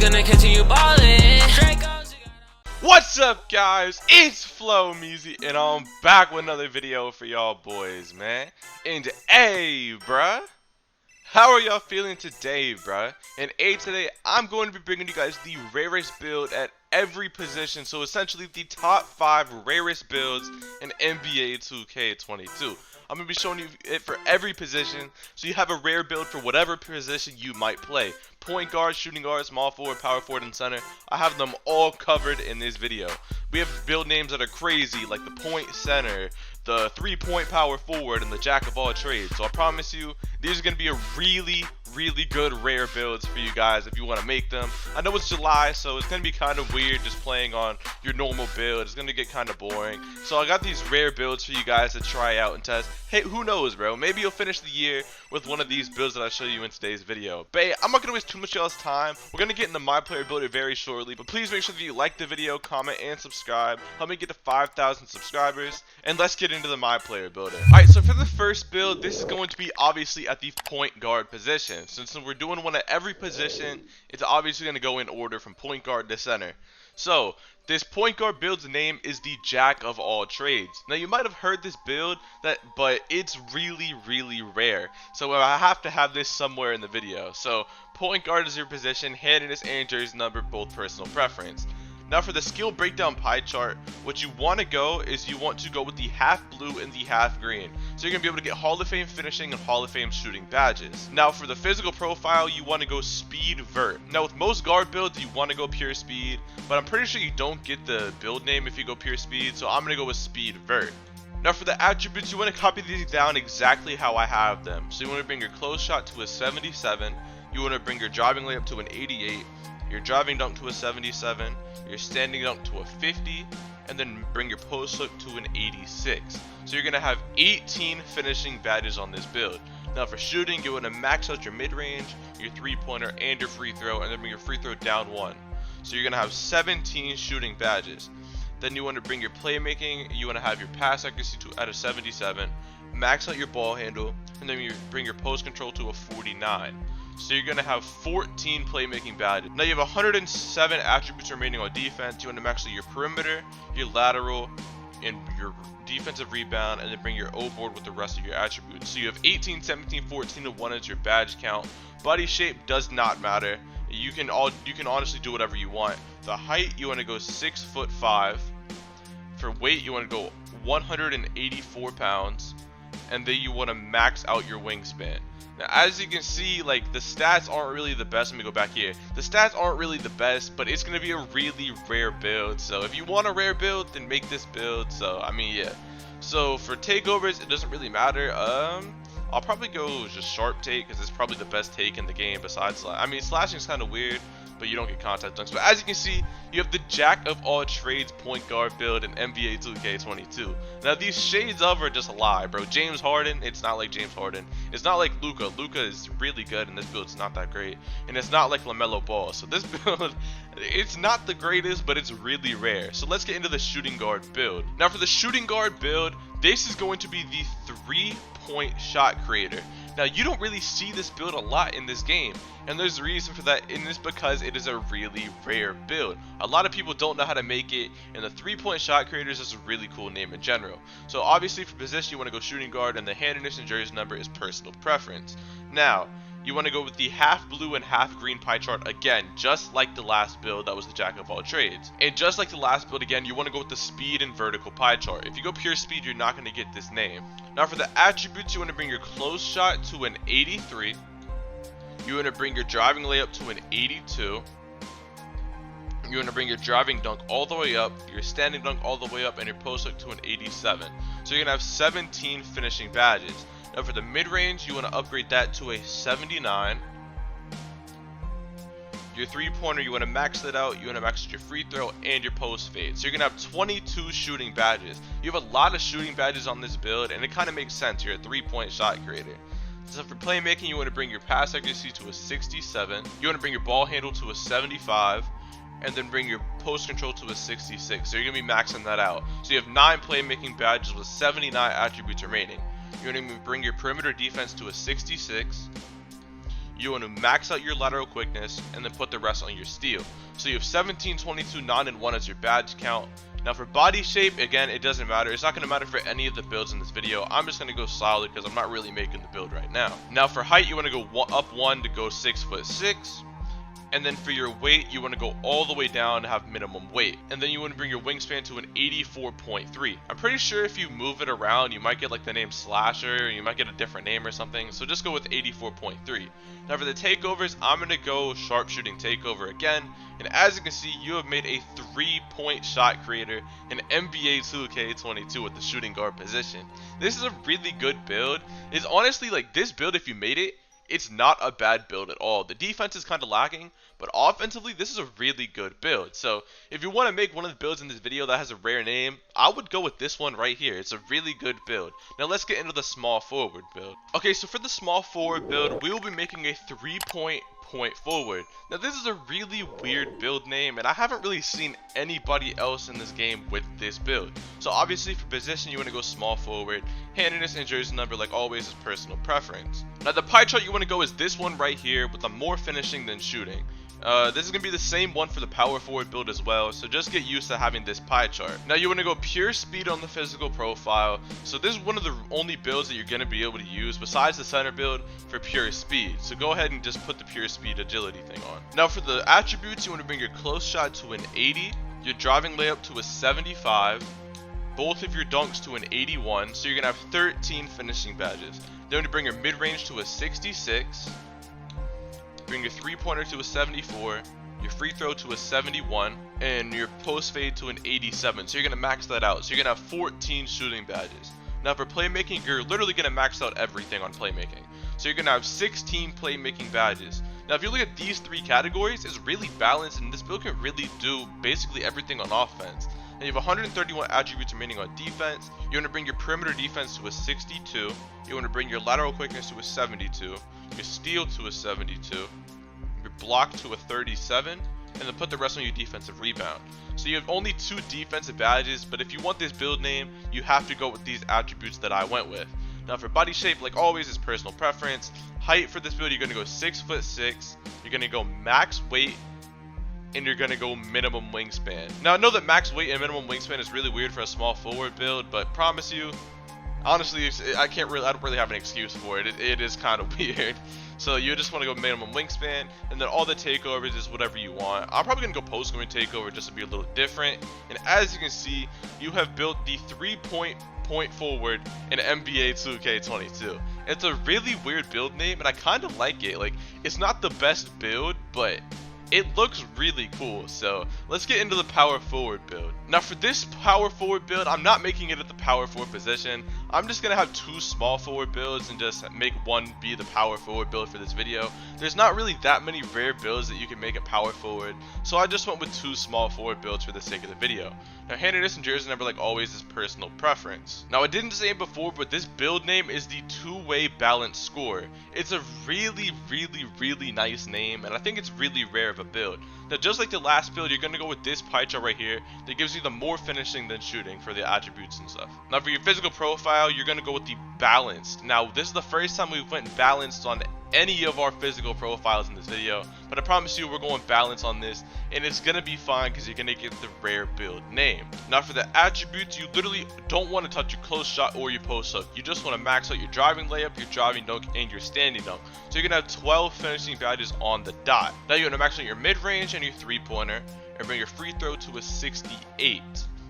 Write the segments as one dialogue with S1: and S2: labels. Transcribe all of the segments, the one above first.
S1: gonna continue balling.
S2: What's up, guys? It's FlowMeezy, and I'm back with another video for y'all boys, man. And hey, bruh, how are y'all feeling today, bruh? And today I'm going to be bringing you guys the rarest build at every position. So essentially the top 5 rarest builds in NBA 2K22. I'm going to be showing you it for every position, so you have a rare build for whatever position you might play. Point guard, shooting guard, small forward, power forward, and center. I have them all covered in this video. We have build names that are crazy, like the point center, the 3-point power forward, and the jack of all trades. So I promise you, these are going to be a really good rare builds for you guys if you want to make them. I know it's July, so it's going to be kind of weird just playing on your normal build. It's going to get kind of boring. So I got these rare builds for you guys to try out and test. Hey, who knows, bro? Maybe you'll finish the year with one of these builds that I show you in today's video. But hey, I'm not going to waste too much of y'all's time. We're going to get into my player builder very shortly, but please make sure that you like the video, comment, and subscribe. Help me get to 5,000 subscribers, and let's get into the my player builder. Alright, so for the first build, this is going to be obviously at the point guard position. Since we're doing one at every position, it's obviously going to go in order from point guard to center. So this point guard build's name is the jack of all trades. Now you might have heard this build, but it's really rare. So I have to have this somewhere in the video. So point guard is your position, handiness and jersey number, both personal preference. Now for the skill breakdown pie chart, what you want to go is you want to go with the half blue and the half green. So you're going to be able to get Hall of Fame finishing and Hall of Fame shooting badges. Now for the physical profile, you want to go speed vert. Now with most guard builds, you want to go pure speed, but I'm pretty sure you don't get the build name if you go pure speed, so I'm going to go with speed vert. Now for the attributes, you want to copy these down exactly how I have them. So you want to bring your close shot to a 77, you want to bring your driving layup to an 88, your driving dunk to a 77, your standing dunk to a 50, and then bring your post hook to an 86. So you're going to have 18 finishing badges on this build. Now for shooting, you want to max out your mid-range, your 3-pointer, and your free throw, and then bring your free throw down 1. So you're going to have 17 shooting badges. Then you want to bring your playmaking, you want to have your pass accuracy at a 77, max out your ball handle, and then you bring your post control to a 49. So you're going to have 14 playmaking badges. Now you have 107 attributes remaining on defense. You want to max out your perimeter, your lateral, and your defensive rebound, and then bring your O board with the rest of your attributes. So you have 18, 17, 14, and 1 as your badge count. Body shape does not matter. You can honestly do whatever you want. The height, you want to go 6'5". For weight, you want to go 184 pounds, and then you want to max out your wingspan. Now, as you can see, like, the stats aren't really the best. Let me go back here. The stats aren't really the best, but it's going to be a really rare build. So if you want a rare build, then make this build. So, I mean, yeah. So for takeovers, it doesn't really matter. I'll probably go just sharp take, because it's probably the best take in the game besides, I mean, slashing is kind of weird, but you don't get contact dunks. But as you can see, you have the jack of all trades point guard build in NBA 2K22. Now these shades of are just a lie, bro. James Harden, it's not like James Harden. It's not like Luka. Luka is really good, and this build's not that great. And it's not like LaMelo Ball. So this build, it's not the greatest, but it's really rare. So let's get into the shooting guard build. Now for the shooting guard build, this is going to be the 3-point shot creator. Now you don't really see this build a lot in this game, and there's a reason for that, and it's because it is a really rare build. A lot of people don't know how to make it, and the 3-point shot creator is just a really cool name in general. So obviously for position, you want to go shooting guard, and the handiness and jersey number is personal preference. Now you want to go with the half blue and half green pie chart again, just like the last build that was the jack of all trades. And just like the last build again, you want to go with the speed and vertical pie chart. If you go pure speed, you're not going to get this name. Now for the attributes, you want to bring your close shot to an 83. You want to bring your driving layup to an 82. You want to bring your driving dunk all the way up, your standing dunk all the way up, and your post hook to an 87. So you're going to have 17 finishing badges. Now for the mid-range, you want to upgrade that to a 79. Your 3-pointer, you want to max that out. You want to max out your free throw and your post fade. So you're going to have 22 shooting badges. You have a lot of shooting badges on this build, and it kind of makes sense. You're a 3-point shot creator. So for playmaking, you want to bring your pass accuracy to a 67. You want to bring your ball handle to a 75. And then bring your post control to a 66. So you're going to be maxing that out. So you have 9 playmaking badges with 79 attributes remaining. You're going to bring your perimeter defense to a 66. you want to max out your lateral quickness and then put the rest on your steal. So you have 17, 22, 9, and 1 as your badge count. Now for body shape, again, it doesn't matter. It's not going to matter for any of the builds in this video. I'm just going to go solid because I'm not really making the build right now. Now for height, you want to go up 1 to go 6'6". And then for your weight, you want to go all the way down to have minimum weight. And then you want to bring your wingspan to an 84.3. I'm pretty sure if you move it around, you might get like the name Slasher, or you might get a different name or something. So just go with 84.3. Now for the takeovers, I'm going to go sharpshooting takeover again. And as you can see, you have made a 3-point shot creator in NBA2K22 with the shooting guard position. This is a really good build. It's honestly like this build, if you made it, it's not a bad build at all. The defense is kind of lacking, but offensively, this is a really good build. So if you want to make one of the builds in this video that has a rare name, I would go with this one right here. It's a really good build. Now let's get into the small forward build. Okay, so for the small forward build, we will be making a 3-point forward. Now this is a really weird build name, and I haven't really seen anybody else in this game with this build. So obviously for position, you want to go small forward. Handedness and jersey number, like always, is personal preference. Now the pie chart you want to go is this one right here with a more finishing than shooting. This is going to be the same one for the power forward build as well, so just get used to having this pie chart. Now you want to go pure speed on the physical profile, so this is one of the only builds that you're going to be able to use besides the center build for pure speed. So go ahead and just put the pure speed agility thing on. Now for the attributes, you want to bring your close shot to an 80, your driving layup to a 75, both of your dunks to an 81, so you're going to have 13 finishing badges. Then you want to bring your mid-range to a 66, bring your three-pointer to a 74, your free throw to a 71, and your post fade to an 87. So you're going to max that out. So you're going to have 14 shooting badges. Now for playmaking, you're literally going to max out everything on playmaking. So you're going to have 16 playmaking badges. Now if you look at these three categories, it's really balanced, and this build can really do basically everything on offense. And you have 131 attributes remaining on defense. You want to bring your perimeter defense to a 62. You want to bring your lateral quickness to a 72. Your steal to a 72. Your block to a 37. And then put the rest on your defensive rebound. So you have only 2 defensive badges, but if you want this build name, you have to go with these attributes that I went with. Now for body shape, like always, is personal preference. Height for this build, you're going to go 6'6". You're going to go max weight, and you're going to go minimum wingspan. Now I know that max weight and minimum wingspan is really weird for a small forward build, but promise you, honestly, I don't really have an excuse for it. It is kind of weird. So you just want to go minimum wingspan, and then all the takeovers is whatever you want. I'm probably going to go post scoring takeover just to be a little different. And as you can see, you have built the 3-point forward in NBA 2K22. It's a really weird build name, and I kind of like it. Like, it's not the best build, but it looks really cool. So let's get into the power forward build. Now for this power forward build, I'm not making it at the power forward position. I'm just gonna have 2 small forward builds and just make one be the power forward build for this video. There's not really that many rare builds that you can make a power forward, so I just went with 2 small forward builds for the sake of the video. Now handedness and jersey number, like always, is personal preference. Now I didn't say it before, but this build name is the two-way balanced score. It's a really nice name, and I think it's really rare of a build. Now just like the last build, you're going to go with this pie chart right here that gives you the more finishing than shooting for the attributes and stuff. Now for your physical profile, you're going to go with the balanced. Now this is the first time we went balanced on any of our physical profiles in this video, but I promise you we're going balanced on this, and it's going to be fine because you're going to get the rare build name. Now for the attributes, you literally don't want to touch your close shot or your post up. You just want to max out your driving layup, your driving dunk, and your standing dunk. So you're going to have 12 finishing badges on the dot. Now you're going to max out your mid-range and your three-pointer, and bring your free throw to a 68.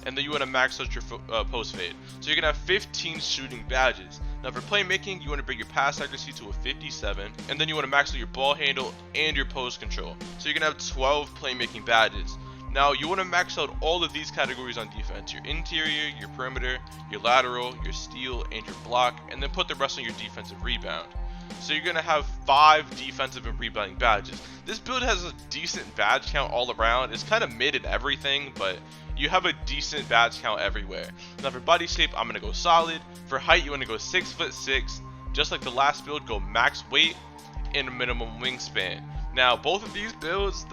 S2: And then you want to max out your post fade. So you're going to have 15 shooting badges. Now for playmaking, you want to bring your pass accuracy to a 57, and then you want to max out your ball handle and your post control. So you're going to have 12 playmaking badges. Now you want to max out all of these categories on defense: your interior, your perimeter, your lateral, your steal, and your block, and then put the rest on your defensive rebound. So you're going to have 5 defensive and rebounding badges. This build has a decent badge count all around. It's kind of mid in everything, but you have a decent badge count everywhere. Now for body shape, I'm going to go solid. For height, you want to go 6'6". Just like the last build, go max weight and minimum wingspan. Now, both of these builds,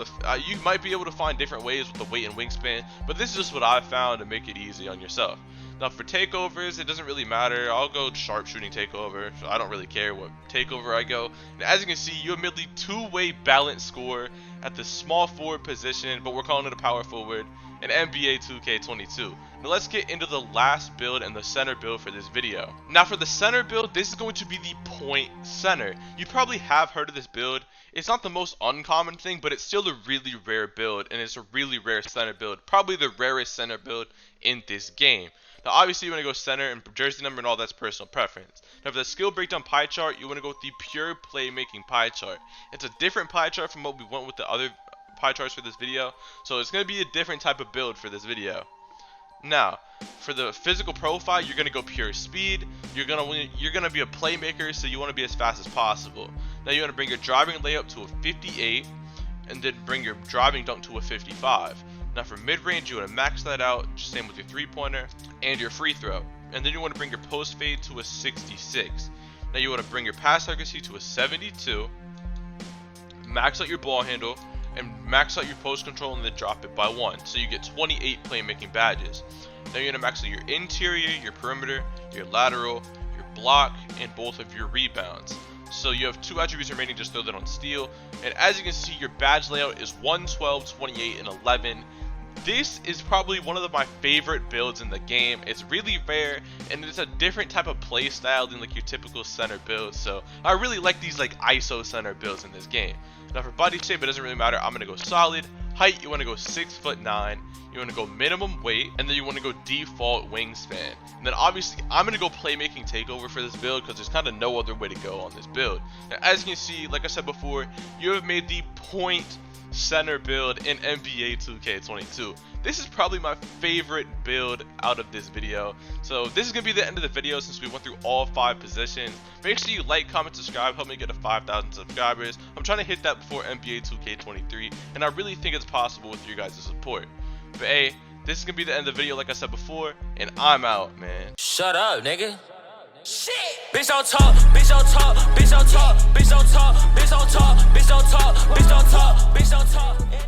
S2: you might be able to find different ways with the weight and wingspan, but this is just what I found to make it easy on yourself. Now, for takeovers, it doesn't really matter. I'll go sharpshooting takeover, so I don't really care what takeover I go. And as you can see, you immediately two-way balance score at the small forward position, but we're calling it a power forward, in NBA2K22. Now let's get into the last build and the center build for this video. Now for the center build, this is going to be the point center. You probably have heard of this build. It's not the most uncommon thing, but it's still a really rare build, and it's a really rare center build. Probably the rarest center build in this game. Now obviously you want to go center, and jersey number and all that's personal preference. Now for the skill breakdown pie chart, you want to go with the pure playmaking pie chart. It's a different pie chart from what we went with the other pie charts for this video, so it's going to be a different type of build for this video. Now for the physical profile, you're going to go pure speed. You're going to be a playmaker, so you want to be as fast as possible. Now you want to bring your driving layup to a 58 and then bring your driving dunk to a 55. Now for mid-range, you want to max that out, just same with your three-pointer and your free throw. And then you want to bring your post fade to a 66. Now you want to bring your pass accuracy to a 72, max out your ball handle, and max out your post control and then drop it by 1. So you get 28 playmaking badges. Now you're going to max out your interior, your perimeter, your lateral, your block, and both of your rebounds. So you have 2 attributes remaining, just throw that on steal. And as you can see, your badge layout is 1, 12, 28, and 11. This is probably one of my favorite builds in the game. It's really rare, and it's a different type of play style than like your typical center build. So I really like these like ISO center builds in this game. Now for body shape, it doesn't really matter. I'm gonna go solid. Height, you want to go 6'9". You want to go minimum weight, and then you want to go default wingspan. And then obviously I'm gonna go playmaking takeover for this build because there's kind of no other way to go on this build. Now, as you can see, like I said before, you have made the point center build in NBA 2K22. This is probably my favorite build out of this video. So this is gonna be the end of the video since we went through all 5 positions. Make sure you like, comment, subscribe, help me get to 5,000 subscribers. I'm trying to hit that before NBA 2K23, and I really think it's possible with your guys' support. But hey, this is gonna be the end of the video like I said before, and I'm out, man.
S1: Shut up, nigga. Shit. Bitch don't talk, bitch don't talk, bitch don't talk, bitch don't talk, bitch don't talk, bitch don't talk, bitch don't talk, bitch don't talk.